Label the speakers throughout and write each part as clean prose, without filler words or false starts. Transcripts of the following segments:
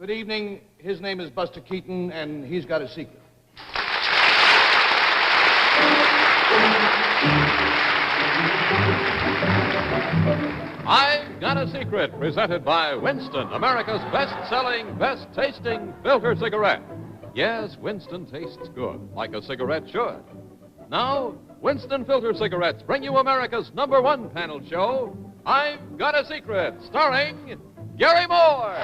Speaker 1: Good evening. His name is Buster Keaton, and he's got a secret.
Speaker 2: I've Got a Secret, presented by Winston, America's best-selling, best-tasting filter cigarette. Yes, Winston tastes good, like a cigarette should. Now, Winston Filter Cigarettes bring you America's #1 panel show, I've Got a Secret, starring Gary Moore.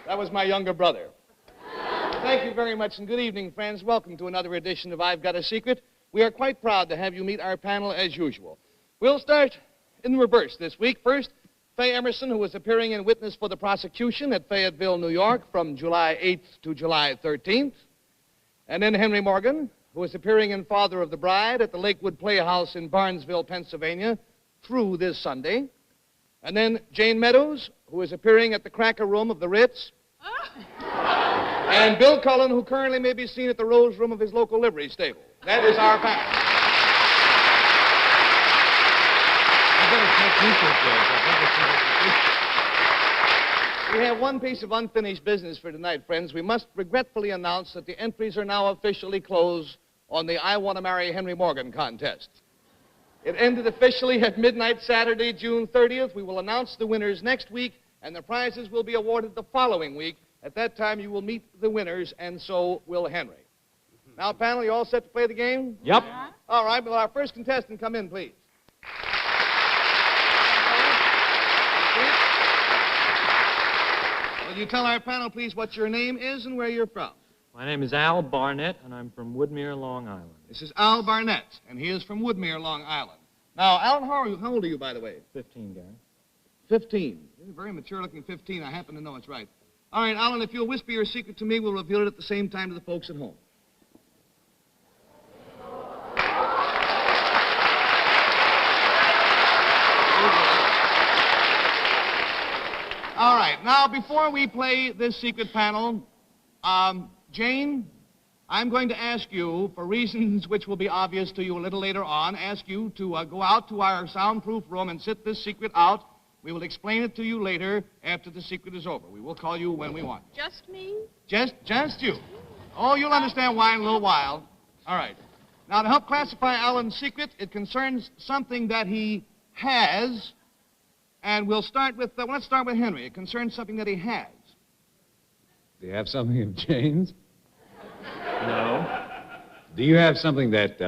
Speaker 1: That was my younger brother. Thank you very much, and good evening, friends. Welcome to another edition of I've Got a Secret. We are quite proud to have you meet our panel as usual. We'll start in reverse this week. First, Faye Emerson, who is appearing in witness for the prosecution at Fayetteville, New York, from July 8th to July 13th. And then Henry Morgan, who is appearing in Father of the Bride at the Lakewood Playhouse in Barnesville, Pennsylvania, through this Sunday. And then Jane Meadows, who is appearing at the Cracker Room of the Ritz. And Bill Cullen, who currently may be seen at the Rose Room of his local livery stable. That is our panel. We have one piece of unfinished business for tonight, friends. We must regretfully announce that the entries are now officially closed on the I Want to Marry Henry Morgan contest. It ended officially at midnight Saturday, June 30th. We will announce the winners next week, and the prizes will be awarded the following week. At that time, you will meet the winners, and so will Henry. Now, panel, you all set to play the game?
Speaker 2: Yep.
Speaker 1: All right, will our first contestant come in, please? Will you tell our panel, please, what your name is and where you're from?
Speaker 3: My name is Al Barnett, and I'm from Woodmere, Long Island.
Speaker 1: This is Al Barnett, and he is from Woodmere, Long Island. Now, Alan, how old are you, by the way?
Speaker 3: 15, Gary.
Speaker 1: 15. You're a very mature-looking 15. I happen to know it's right. All right, Alan, if you'll whisper your secret to me, we'll reveal it at the same time to the folks at home. All right, now, before we play this secret panel, Jane, I'm going to ask you, for reasons which will be obvious to you a little later on, ask you to go out to our soundproof room and sit this secret out. We will explain it to you later after the secret is over. We will call you when we want.
Speaker 4: Just me?
Speaker 1: Just you. Oh, you'll understand why in a little while. All right. Now, to help classify Alan's secret, it concerns something that he has, and we'll start with, let's start with Henry. It concerns something that he has.
Speaker 5: Do you have something of Jane's?
Speaker 3: No.
Speaker 5: Do you have something that,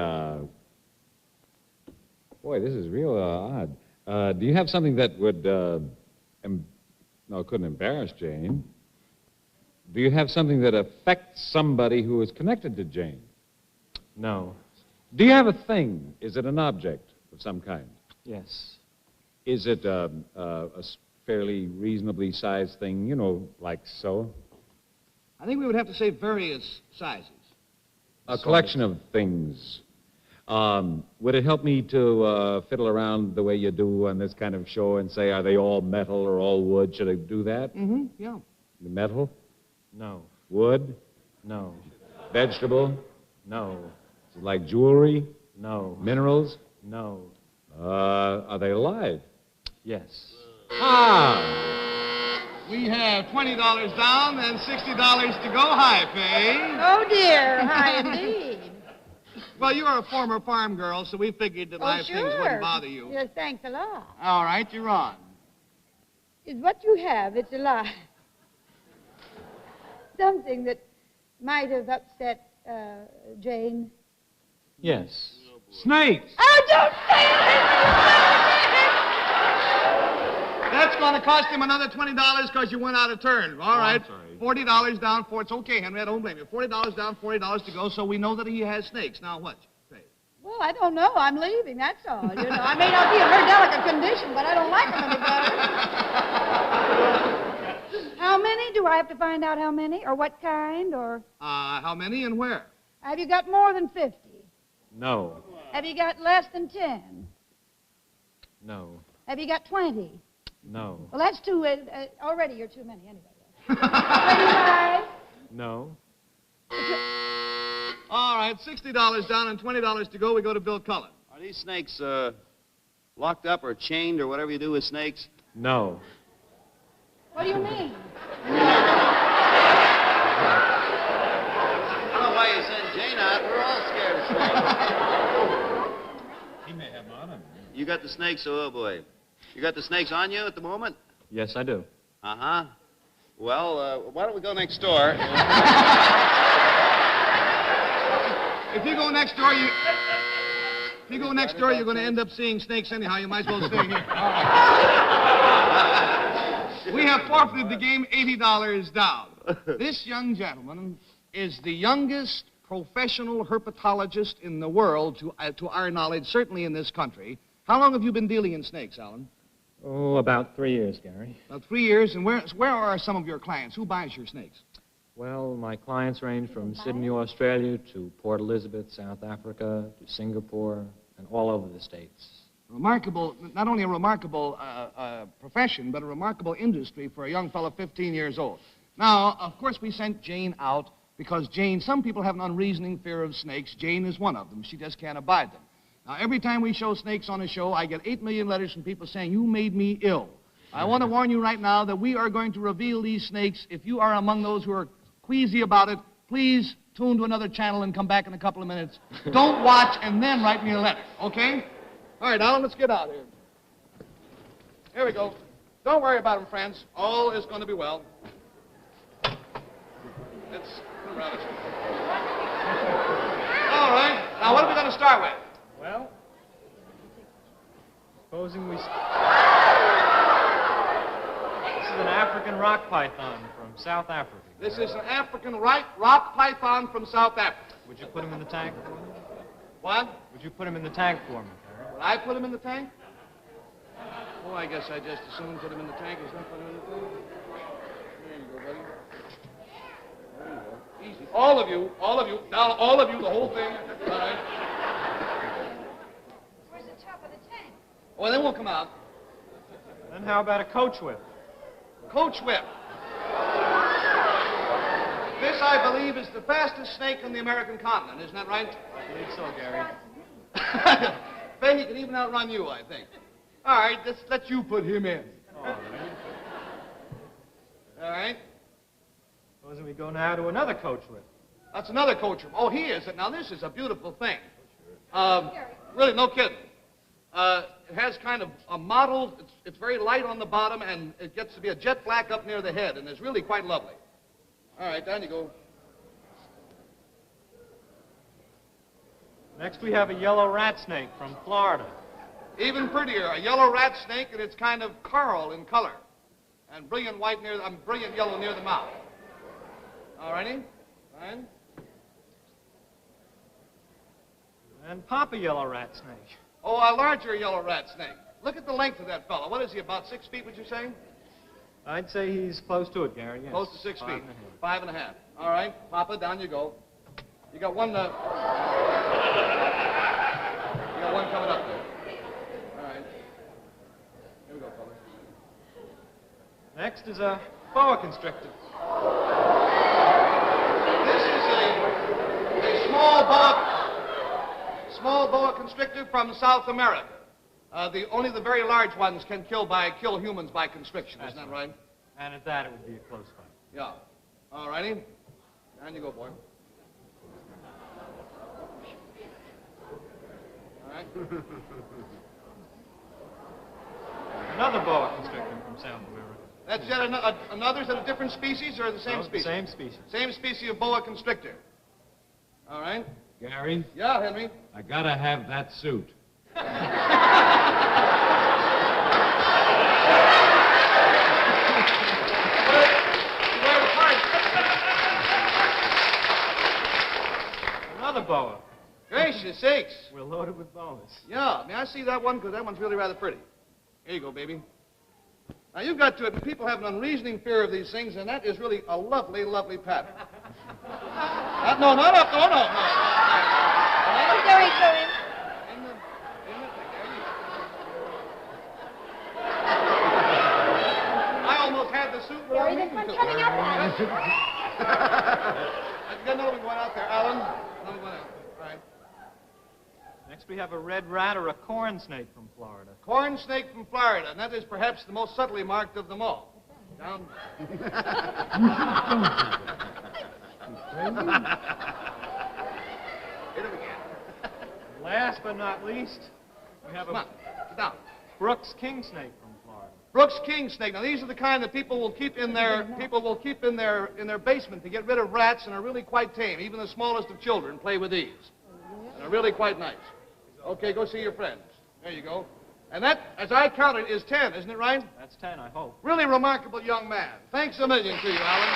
Speaker 5: boy, this is real odd. Do you have something that would, no, it couldn't embarrass Jane. Do you have something that affects somebody who is connected to Jane?
Speaker 3: No.
Speaker 5: Do you have a thing? Is it an object of some kind?
Speaker 3: Yes.
Speaker 5: Is it a fairly reasonably sized thing, you know, like so?
Speaker 1: I think we would have to say various sizes.
Speaker 5: A collection of things. Would it help me to fiddle around the way you do on this kind of show and say, are they all metal or all wood? Should I do that?
Speaker 1: Mm-hmm, yeah.
Speaker 5: Metal?
Speaker 3: No.
Speaker 5: Wood?
Speaker 3: No.
Speaker 5: Vegetable?
Speaker 3: No.
Speaker 5: Is it like jewelry?
Speaker 3: No.
Speaker 5: Minerals?
Speaker 3: No.
Speaker 5: Are they alive?
Speaker 3: Yes.
Speaker 5: Ah!
Speaker 1: We have $20 down and $60 to go. Hi, Faye.
Speaker 4: Oh, dear. Hi, indeed.
Speaker 1: Well, you are a former farm girl, so we figured that live things wouldn't bother you.
Speaker 4: Yes, thanks a lot.
Speaker 1: All right, you're on.
Speaker 4: Is what you have, it's alive. Something that might have upset Jane.
Speaker 3: Yes.
Speaker 5: Snakes!
Speaker 4: Oh, don't say it!
Speaker 1: That's going to cost him another $20 because you went out of turn. All right.
Speaker 5: I'm sorry.
Speaker 1: $40 down for it's okay, Henry. I don't blame you. $40 down, $40 to go, so we know that he has snakes. Now what? Say.
Speaker 4: Well, I don't know. I'm leaving, that's all. You know, I may not be in very delicate condition, but I don't like them any better. How many? Do I have to find out how many? Or what kind? Or
Speaker 1: How many and where?
Speaker 4: have you got more than 50?
Speaker 3: No.
Speaker 4: Have you got less than 10?
Speaker 3: No.
Speaker 4: Have you got 20?
Speaker 3: No.
Speaker 4: Well, that's too, already you're too many anyway. 25?
Speaker 3: No.
Speaker 1: All right, $60 down and $20 to go. We go to Bill Cullen.
Speaker 6: Are these snakes locked up or chained or whatever you do with snakes?
Speaker 3: No.
Speaker 4: What do you mean?
Speaker 6: I don't know why you sent Jane out. We're all scared of snakes.
Speaker 5: He may have them on him.
Speaker 6: You got the snakes, oh boy. You got the snakes on you at the moment?
Speaker 3: Yes, I do.
Speaker 6: Uh-huh. Well, why don't we go next door?
Speaker 1: If you go next door, you're going to end up seeing snakes anyhow. You might as well stay here. All right. We have forfeited the game, $80 down. This young gentleman is the youngest professional herpetologist in the world, to our knowledge, certainly in this country. How long have you been dealing in snakes, Alan?
Speaker 3: Oh, about 3 years, Gary.
Speaker 1: About 3 years. And where are some of your clients? Who buys your snakes?
Speaker 3: Well, my clients range from Sydney, Australia, to Port Elizabeth, South Africa, to Singapore, and all over the States.
Speaker 1: Remarkable, not only a remarkable profession, but a remarkable industry for a young fellow 15 years old. Now, of course, we sent Jane out because Jane, some people have an unreasoning fear of snakes. Jane is one of them. She just can't abide them. Now, every time we show snakes on a show, I get 8 million letters from people saying, you made me ill. I want to warn you right now that we are going to reveal these snakes. If you are among those who are queasy about it, please tune to another channel and come back in a couple of minutes. Don't watch and then write me a letter, okay? All right, Alan, let's get out here. Here we go. Don't worry about them, friends. All is going to be well. Let's come around this way. All right. Now, what are we going to start with?
Speaker 3: Well, supposing we... This is an African rock python from South Africa.
Speaker 1: This is an African rock python from South Africa.
Speaker 3: Would you put him in the tank for me?
Speaker 1: What?
Speaker 3: Would you put him in the tank for me, Gary?
Speaker 1: Would I put him in the tank? Oh, I guess I just assumed put him in the tank. He's not putting him in the tank. There you go, buddy. There you go. Easy. All of you, down, all of you, the whole thing. All right.
Speaker 4: Where's the top of the tank?
Speaker 1: Well, then we'll come out.
Speaker 3: Then how about a coach whip?
Speaker 1: Coach whip. This, I believe, is the fastest snake on the American continent. Isn't that right?
Speaker 3: I believe so, Gary.
Speaker 1: Ben, he can even outrun you, I think. All right, let you put him in.
Speaker 3: All right.
Speaker 1: All right.
Speaker 3: Supposing we go now to another coach whip.
Speaker 1: That's another coach room. Oh, he is it. Now, this is a beautiful thing. Really, no kidding. It has kind of a mottled, it's very light on the bottom, and it gets to be a jet black up near the head, and it's really quite lovely. All right, down you go.
Speaker 3: Next, we have a yellow rat snake from Florida.
Speaker 1: Even prettier, a yellow rat snake, and it's kind of coral in color, and brilliant brilliant yellow near the mouth. All righty, fine.
Speaker 3: And Papa yellow rat snake.
Speaker 1: Oh, a larger yellow rat snake. Look at the length of that fellow. What is he, about 6 feet, would you say?
Speaker 3: I'd say he's close to it, Gary, yes.
Speaker 1: Close to 6 feet.
Speaker 3: 5.5.
Speaker 1: 5.5. All right, Papa, down you go. You got one. You got one coming up there. All right. Here we go, fella.
Speaker 3: Next is a boa constrictor.
Speaker 1: This is a small boa constrictor from South America. Only the very large ones can kill humans by constriction. Isn't that right?
Speaker 3: And at that, it would be a close fight.
Speaker 1: Yeah. All righty. Down you go, boy. All right.
Speaker 3: Another boa constrictor from South America.
Speaker 1: That's yet another. Is that a different species or the same
Speaker 3: No,
Speaker 1: species?
Speaker 3: Same species.
Speaker 1: Same species of boa constrictor. All right.
Speaker 5: Gary,
Speaker 1: Yeah, Henry.
Speaker 5: I gotta have that suit.
Speaker 3: Another boa.
Speaker 1: Gracious sakes.
Speaker 3: We're loaded with boas.
Speaker 1: Yeah, may I see that one? Because that one's really rather pretty. Here you go, baby. Now, you've got to admit, people have an unreasoning fear of these things, and that is really a lovely, lovely pattern. No, not up. No, no, no.
Speaker 4: Who's doing to him?
Speaker 1: I almost had the suit without
Speaker 4: Gary, there's
Speaker 1: meaning
Speaker 4: one
Speaker 1: to.
Speaker 4: coming up on us.
Speaker 1: I've got another one going out there, Alan. Another
Speaker 7: Next we have a red rat or a corn snake from Florida.
Speaker 1: Corn snake from Florida, and that is perhaps the most subtly marked of them all. Down. Hit him again.
Speaker 7: Last but not least, we have
Speaker 1: Come on, sit down.
Speaker 7: Brooks king snake from Florida.
Speaker 1: Brooks king snake. Now these are the kind that people will keep in their basement to get rid of rats, and are really quite tame. Even the smallest of children play with these, and are really quite nice. Okay, go see your friends. There you go. And that, as I counted, is 10, isn't it right?
Speaker 7: That's 10, I hope.
Speaker 1: Really remarkable young man. Thanks a million to you, Alan.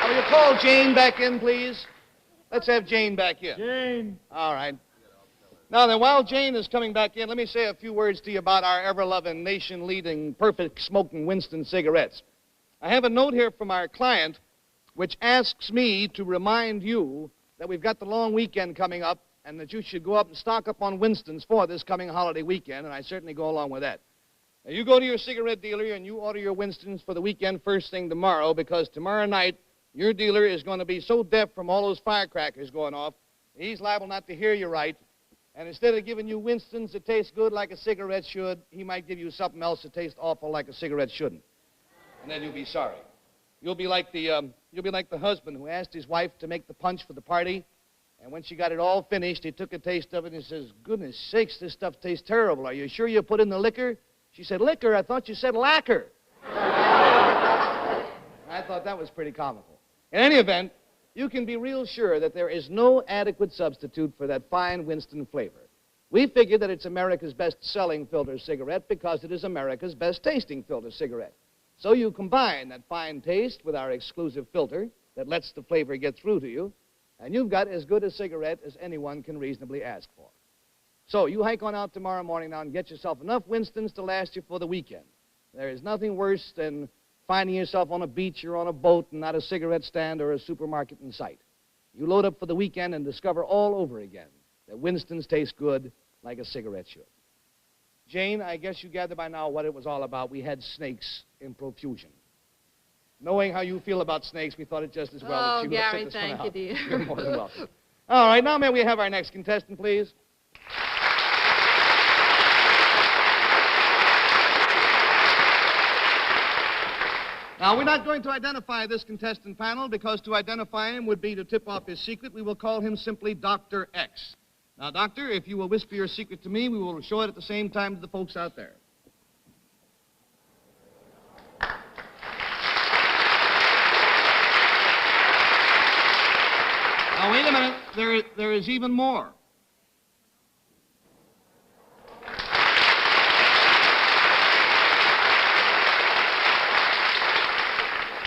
Speaker 1: Will you call Jane back in, please? Let's have Jane back in.
Speaker 7: Jane.
Speaker 1: All right. Now then, while Jane is coming back in, let me say a few words to you about our ever-loving, nation-leading, perfect-smoking Winston cigarettes. I have a note here from our client which asks me to remind you that we've got the long weekend coming up and that you should go up and stock up on Winstons for this coming holiday weekend, and I certainly go along with that. Now, you go to your cigarette dealer and you order your Winstons for the weekend first thing tomorrow, because tomorrow night your dealer is going to be so deaf from all those firecrackers going off, he's liable not to hear you right. And instead of giving you Winstons that taste good like a cigarette should, he might give you something else that tastes awful like a cigarette shouldn't. And then you'll be sorry. You'll be like the husband who asked his wife to make the punch for the party, and when she got it all finished, he took a taste of it and he says, "Goodness sakes, this stuff tastes terrible. Are you sure you put in the liquor?" She said, "Liquor? I thought you said lacquer." I thought that was pretty comical. In any event, you can be real sure that there is no adequate substitute for that fine Winston flavor. We figure that it's America's best-selling filter cigarette because it is America's best-tasting filter cigarette. So you combine that fine taste with our exclusive filter that lets the flavor get through to you, and you've got as good a cigarette as anyone can reasonably ask for. So you hike on out tomorrow morning now and get yourself enough Winstons to last you for the weekend. There is nothing worse than finding yourself on a beach or on a boat and not a cigarette stand or a supermarket in sight. You load up for the weekend and discover all over again that Winstons taste good like a cigarette should. Jane, I guess you gather by now what it was all about. We had snakes in profusion. Knowing how you feel about snakes, we thought it just as well that you would
Speaker 8: Gary,
Speaker 1: sit this one
Speaker 8: thank
Speaker 1: out.
Speaker 8: you, dear.
Speaker 1: You're more than welcome. All right, now may we have our next contestant, please? Now, we're not going to identify this contestant panel because to identify him would be to tip off his secret. We will call him simply Dr. X. Now, Doctor, if you will whisper your secret to me, we will show it at the same time to the folks out there. Now, wait a minute. There is even more.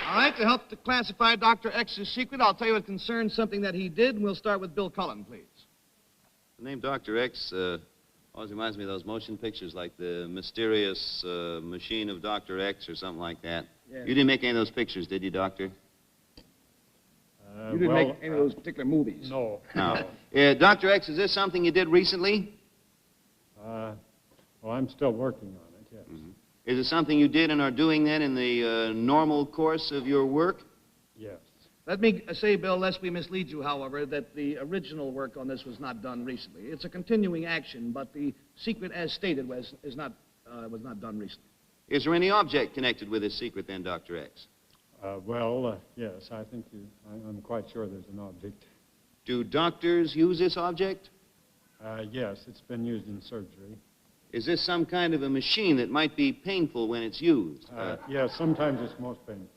Speaker 1: All right, to help to classify Dr. X's secret, I'll tell you it concerns something that he did, and we'll start with Bill Cullen, please.
Speaker 6: The name Dr. X always reminds me of those motion pictures like the mysterious machine of Dr. X or something like that.
Speaker 1: Yeah.
Speaker 6: You didn't make any of those pictures, did you, Doctor?
Speaker 1: You didn't make any of those particular movies.
Speaker 7: No.
Speaker 6: No. Dr. X, is this something you did recently?
Speaker 9: Well, I'm still working on it, yes.
Speaker 6: Mm-hmm. Is it something you did and are doing then in the normal course of your work?
Speaker 9: Yes.
Speaker 1: Let me say, Bill, lest we mislead you, however, that the original work on this was not done recently. It's a continuing action, but the secret, as stated, was not done recently.
Speaker 6: Is there any object connected with this secret then, Dr. X?
Speaker 9: Yes, I think I'm quite sure there's an object.
Speaker 6: Do doctors use this object?
Speaker 9: Yes, it's been used in surgery.
Speaker 6: Is this some kind of a machine that might be painful when it's used?
Speaker 9: Yes, sometimes it's most painful.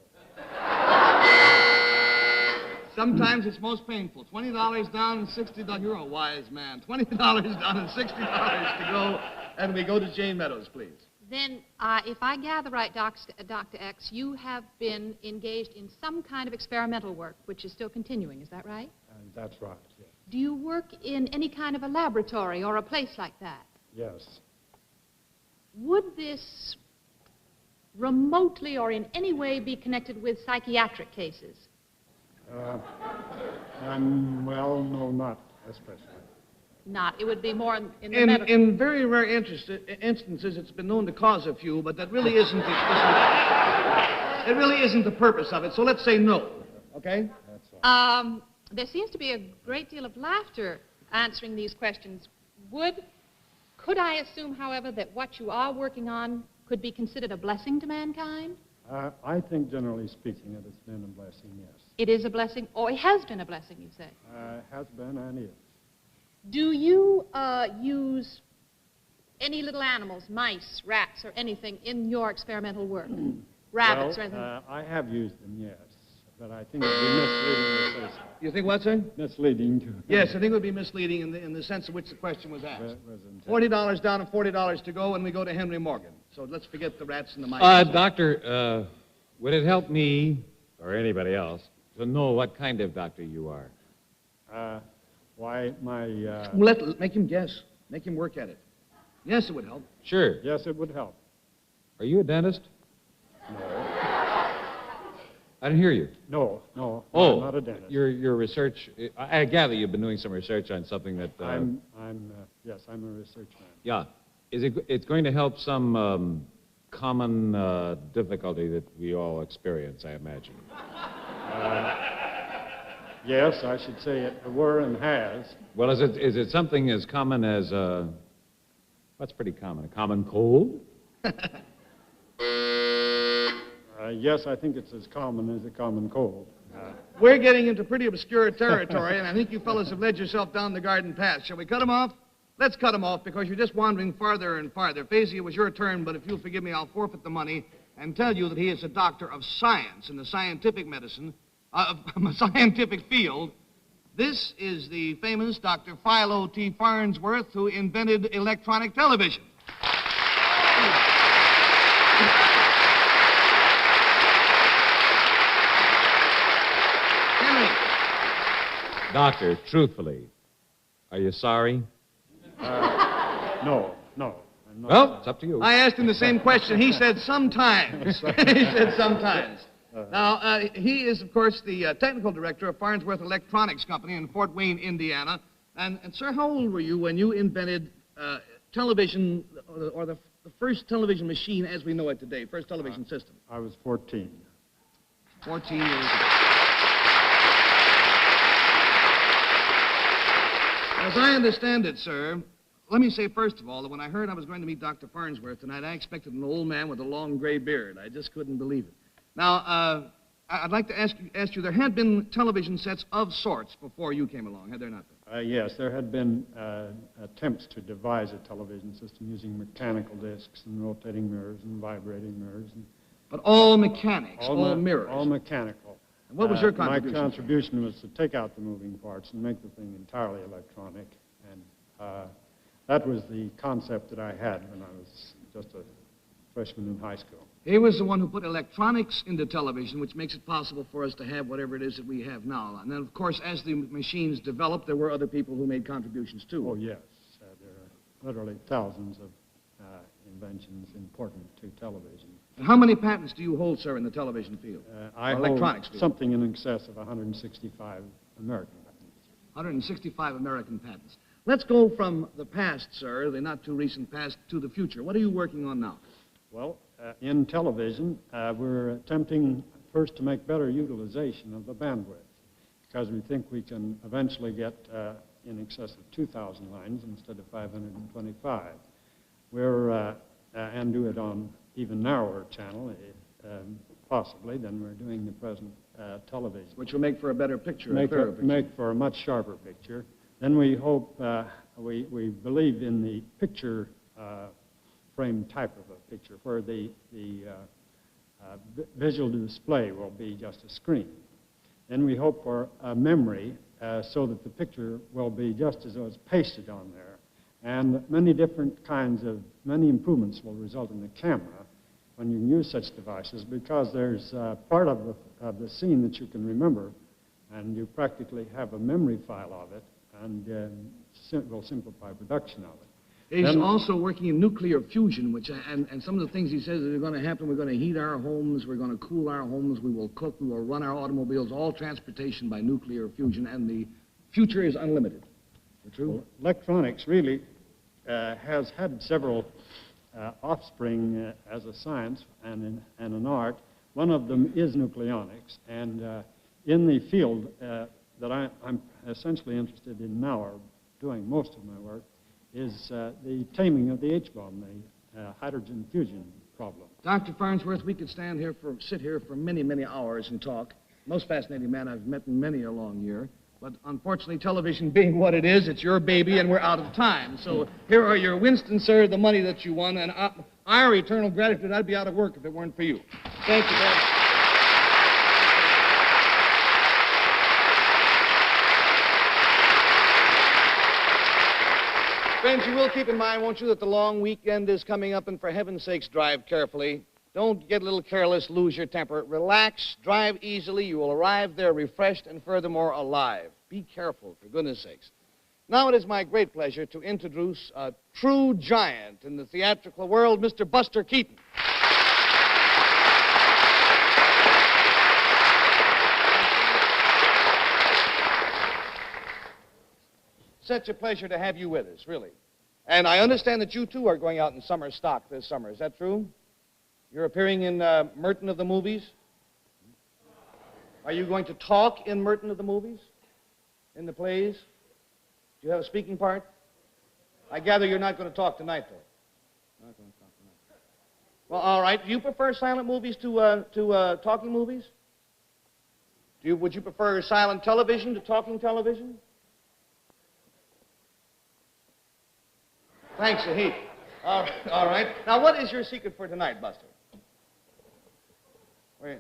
Speaker 1: Sometimes it's most painful. $20 down and $60. You're a wise man. $20 down and $60 to go. And we go to Jane Meadows, please.
Speaker 8: Then, if I gather right, Dr. X, you have been engaged in some kind of experimental work, which is still continuing. Is that right?
Speaker 9: That's right, yes.
Speaker 8: Do you work in any kind of a laboratory or a place like that?
Speaker 9: Yes.
Speaker 8: Would this remotely or in any way be connected with psychiatric cases?
Speaker 9: No, not especially.
Speaker 8: not. It would be more in the medical.
Speaker 1: In very rare instances, it's been known to cause a few, but that really isn't it really isn't the purpose of it. So let's say no, okay?
Speaker 8: There seems to be a great deal of laughter answering these questions. Could I assume, however, that what you are working on could be considered a blessing to mankind?
Speaker 9: I think, generally speaking, that it's been a blessing, yes.
Speaker 8: It is a blessing, or it has been a blessing, you say?
Speaker 9: Has been and is.
Speaker 8: Do you use any little animals, mice, rats, or anything in your experimental work? Rabbits or anything?
Speaker 9: I have used them, yes. But I think it would be misleading to say so.
Speaker 1: You think what, sir?
Speaker 9: Misleading to...
Speaker 1: Yes, I think it would be misleading in the sense in which the question was asked. $40 down and $40 to go, and we go to Henry Morgan. So let's forget the rats and the mice.
Speaker 5: Doctor, would it help me, or anybody else, to know what kind of doctor you are?
Speaker 9: Why, my...
Speaker 1: Make him guess. Make him work at it. Yes, it would help.
Speaker 5: Sure.
Speaker 9: Yes, it would help.
Speaker 5: Are you a dentist?
Speaker 9: No.
Speaker 5: I didn't hear you.
Speaker 9: No,
Speaker 5: Oh,
Speaker 9: I'm not a dentist.
Speaker 5: Your research, I gather you've been doing some research on something that...
Speaker 9: Yes, I'm a research man.
Speaker 5: Yeah. It's going to help some common difficulty that we all experience, I imagine.
Speaker 9: Yes, I should say it were and has.
Speaker 5: Well, is it something as common as, what's pretty common, a common cold?
Speaker 9: Yes, I think it's as common as a common cold.
Speaker 1: We're getting into pretty obscure territory, and I think you fellas have led yourself down the garden path. Shall we cut him off? Let's cut him off, because you're just wandering farther and farther. Faisy, it was your turn, but if you'll forgive me, I'll forfeit the money and tell you that he is a doctor of science in the scientific medicine, scientific field. This is the famous Dr. Philo T. Farnsworth, who invented electronic television.
Speaker 5: Doctor, truthfully, are you sorry?
Speaker 9: No. I'm not.
Speaker 5: Well, it's up to you.
Speaker 1: I asked him the same question. He said sometimes. He said sometimes. Now, he is, of course, the technical director of Farnsworth Electronics Company in Fort Wayne, Indiana. And sir, how old were you when you invented television, or the first television machine as we know it today, first television system?
Speaker 9: I was 14.
Speaker 1: 14 years old. As I understand it, sir, let me say first of all that when I heard I was going to meet Dr. Farnsworth tonight, I expected an old man with a long gray beard. I just couldn't believe it. Now, I'd like to ask you, there had been television sets of sorts before you came along, had there not been?
Speaker 9: Yes, there had been attempts to devise a television system using mechanical discs and rotating mirrors and vibrating mirrors.
Speaker 1: But all mechanics, all mirrors?
Speaker 9: All mechanical.
Speaker 1: And what was your contribution?
Speaker 9: My contribution was to take out the moving parts and make the thing entirely electronic. And that was the concept that I had when I was just a freshman in high school.
Speaker 1: He was the one who put electronics into television, which makes it possible for us to have whatever it is that we have now. And then, of course, as the machines developed, there were other people who made contributions, too.
Speaker 9: Oh, yes. There are literally thousands of inventions important to television.
Speaker 1: And how many patents do you hold, sir, in the television field?
Speaker 9: I hold something in excess of 165 American patents.
Speaker 1: 165 American patents. Let's go from the past, sir, the not-too-recent past, to the future. What are you working on now?
Speaker 9: Well, in television, we're attempting first to make better utilization of the bandwidth, because we think we can eventually get in excess of 2,000 lines instead of 525. And do it on even narrower channel, possibly, than we're doing the present television.
Speaker 1: Which will make for a better picture,
Speaker 9: Make for a much sharper picture. Then we hope, we believe in the picture frame type of a picture, where the visual display will be just a screen. Then we hope for a memory so that the picture will be just as though it's pasted on there. And many improvements will result in the camera when you use such devices, because there's part of the scene that you can remember, and you practically have a memory file of it, and will simplify production of it.
Speaker 1: He's also working in nuclear fusion, which and some of the things he says that are going to happen, we're going to heat our homes, we're going to cool our homes, we will cook, we will run our automobiles, all transportation by nuclear fusion, and the future is unlimited. True.
Speaker 9: Well, electronics really has had several offspring as a science and an art. One of them is nucleonics, and in the field that I'm essentially interested in now, or doing most of my work, is the taming of the H-bomb, the hydrogen fusion problem.
Speaker 1: Dr. Farnsworth, we could sit here for many, many hours and talk. Most fascinating man I've met in many a long year. But unfortunately, television being what it is, it's your baby, and we're out of time. So here are your Winston, sir, the money that you won, and our eternal gratitude. I'd be out of work if it weren't for you. Thank you, man. Friends, you will keep in mind, won't you, that the long weekend is coming up, and for heaven's sakes, drive carefully. Don't get a little careless, lose your temper. Relax, drive easily. You will arrive there refreshed and furthermore alive. Be careful, for goodness sakes. Now it is my great pleasure to introduce a true giant in the theatrical world, Mr. Buster Keaton. Such a pleasure to have you with us, really. And I understand that you, too, are going out in summer stock this summer. Is that true? You're appearing in Merton of the Movies? Are you going to talk in Merton of the Movies? In the plays? Do you have a speaking part? I gather you're not going to talk tonight, though. Not going to talk tonight. Well, all right. Do you prefer silent movies to talking movies? Would you prefer silent television to talking television? Thanks a heap. All right. Now, what is your secret for tonight, Buster? Wait.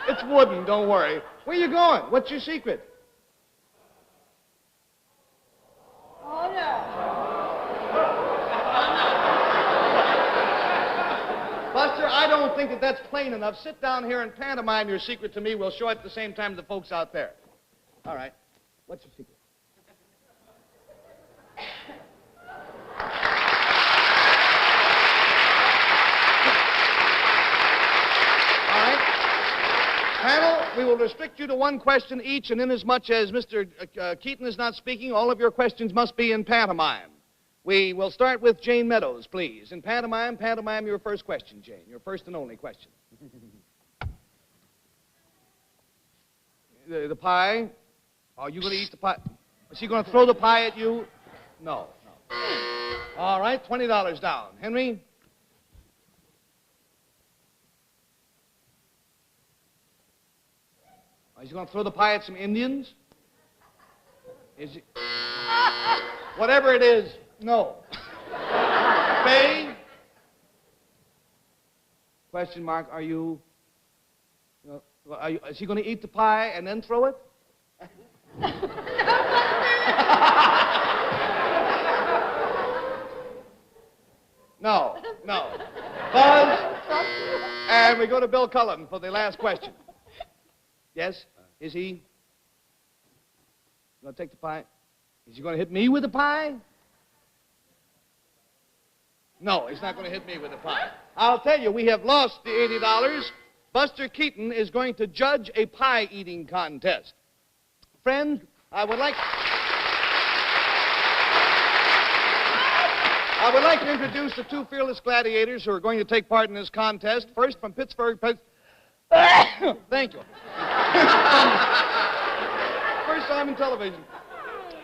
Speaker 1: It's wooden, don't worry. Where you going? What's your secret?
Speaker 4: Oh, no.
Speaker 1: Buster, I don't think that that's plain enough. Sit down here and pantomime your secret to me. We'll show it at the same time to the folks out there. All right. What's your secret? Panel, we will restrict you to one question each, and inasmuch as Mr. Keaton is not speaking, all of your questions must be in pantomime. We will start with Jane Meadows, please. In pantomime, your first question, Jane. Your first and only question. The pie? Are you going to eat the pie? Is he going to throw the pie at you? No. All right, $20 down. Henry? Is he going to throw the pie at some Indians? Is he? Whatever it is, no. Faye? Question mark, are you... is he going to eat the pie and then throw it? No. Buzz? And we go to Bill Cullen for the last question. Yes? Is he going to take the pie? Is he going to hit me with the pie? No, he's not going to hit me with the pie. I'll tell you, we have lost the $80. Buster Keaton is going to judge a pie-eating contest. Friends, I would like to introduce the two fearless gladiators who are going to take part in this contest. First, from Pittsburgh, Thank you. First time in television.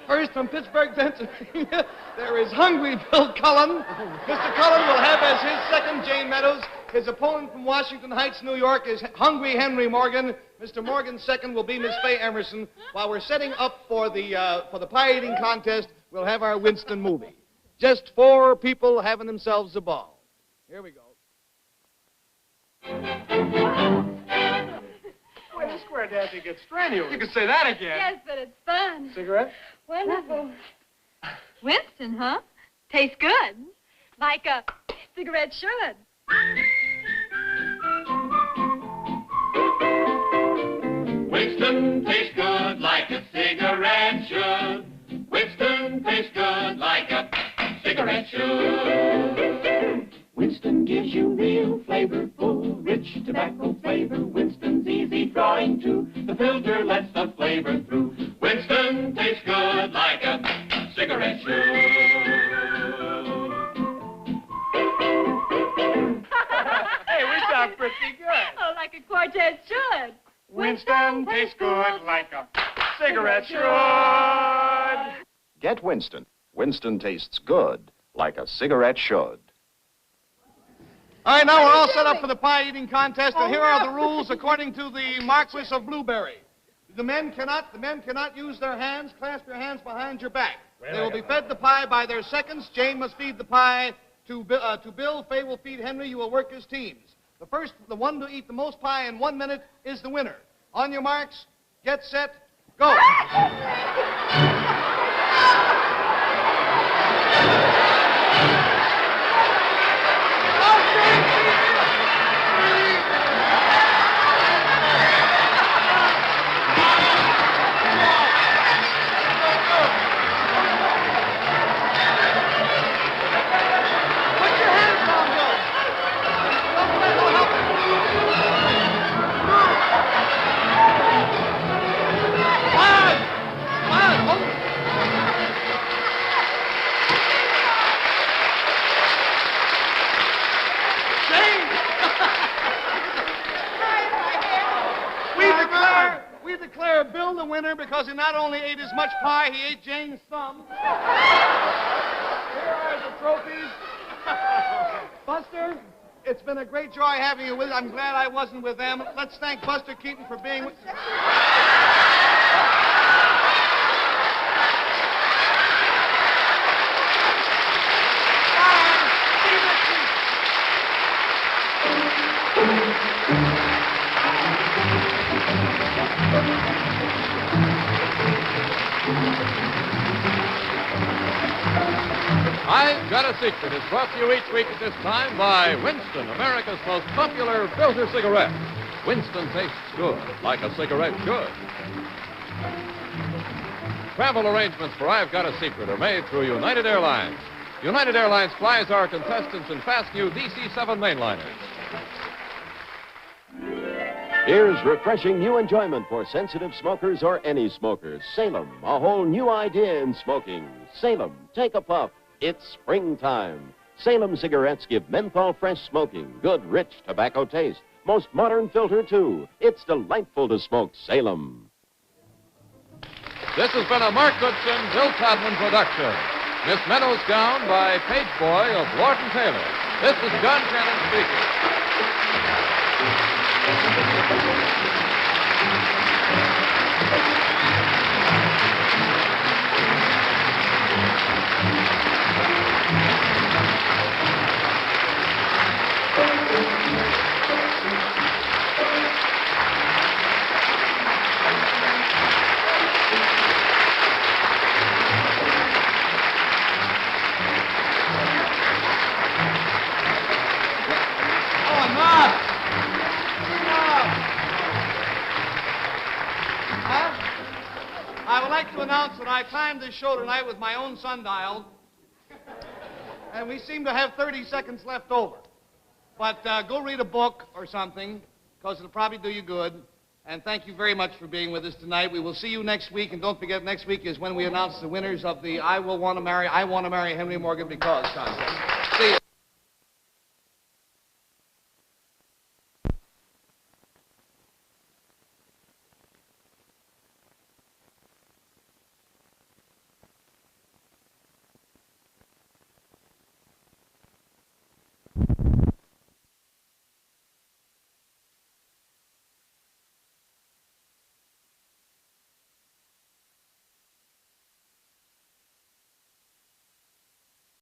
Speaker 1: First, from Pittsburgh, Pennsylvania, there is Hungry Bill Cullen. Mr. Cullen will have as his second Jane Meadows. His opponent from Washington Heights, New York, is Hungry Henry Morgan. Mr. Morgan's second will be Miss Faye Emerson. While we're setting up for the pie-eating contest, we'll have our Winston movie. Just 4 people having themselves a ball. Here we go.
Speaker 7: Boy, this square dancing gets strenuous. You can say that again.
Speaker 10: Yes, but it's fun.
Speaker 7: Cigarette?
Speaker 10: Wonderful. Winston, huh? Tastes good. Like a cigarette should.
Speaker 11: Winston tastes good like a cigarette should. Winston tastes good like a cigarette should. Winston gives you real flavorful, rich tobacco flavor. Winston's easy drawing too. The filter lets the flavor through. Winston tastes good like a cigarette should.
Speaker 7: Hey, we sound pretty good.
Speaker 10: Oh, like a quartet should.
Speaker 7: Winston tastes good like a cigarette should.
Speaker 12: Get Winston. Winston tastes good like a cigarette should.
Speaker 1: All right, now we're all set up for the pie eating contest, and here are the rules according to the Marquis of Blueberry. The men cannot use their hands. Clasp your hands behind your back. They will be fed the pie by their seconds. Jane must feed the pie to Bill. Fay will feed Henry. You will work as teams. The one to eat the most pie in 1 minute is the winner. On your marks, get set, go. We declare Bill the winner because he not only ate as much pie, he ate Jane's thumb. Here are the trophies. Buster, it's been a great joy having you with us. I'm glad I wasn't with them. Let's thank Buster Keaton for being with
Speaker 2: I've Got a Secret is brought to you each week at this time by Winston, America's most popular filter cigarette. Winston tastes good, like a cigarette should. Travel arrangements for I've Got a Secret are made through United Airlines. United Airlines flies our contestants in fast new DC-7 mainliners.
Speaker 13: Here's refreshing new enjoyment for sensitive smokers or any smokers. Salem, a whole new idea in smoking. Salem, take a puff. It's springtime. Salem cigarettes give menthol fresh smoking, good rich tobacco taste. Most modern filter, too. It's delightful to smoke Salem.
Speaker 2: This has been a Mark Goodson, Bill Todman production. Miss Meadows' gown by Page Boy of Lord & Taylor. This is John Cannon speaking.
Speaker 1: I would like to announce that I timed this show tonight with my own sundial, and we seem to have 30 seconds left over. But go read a book or something, because it'll probably do you good. And thank you very much for being with us tonight. We will see you next week, and don't forget, next week is when we announce the winners of the I Want to Marry Henry Morgan Because contest. See you.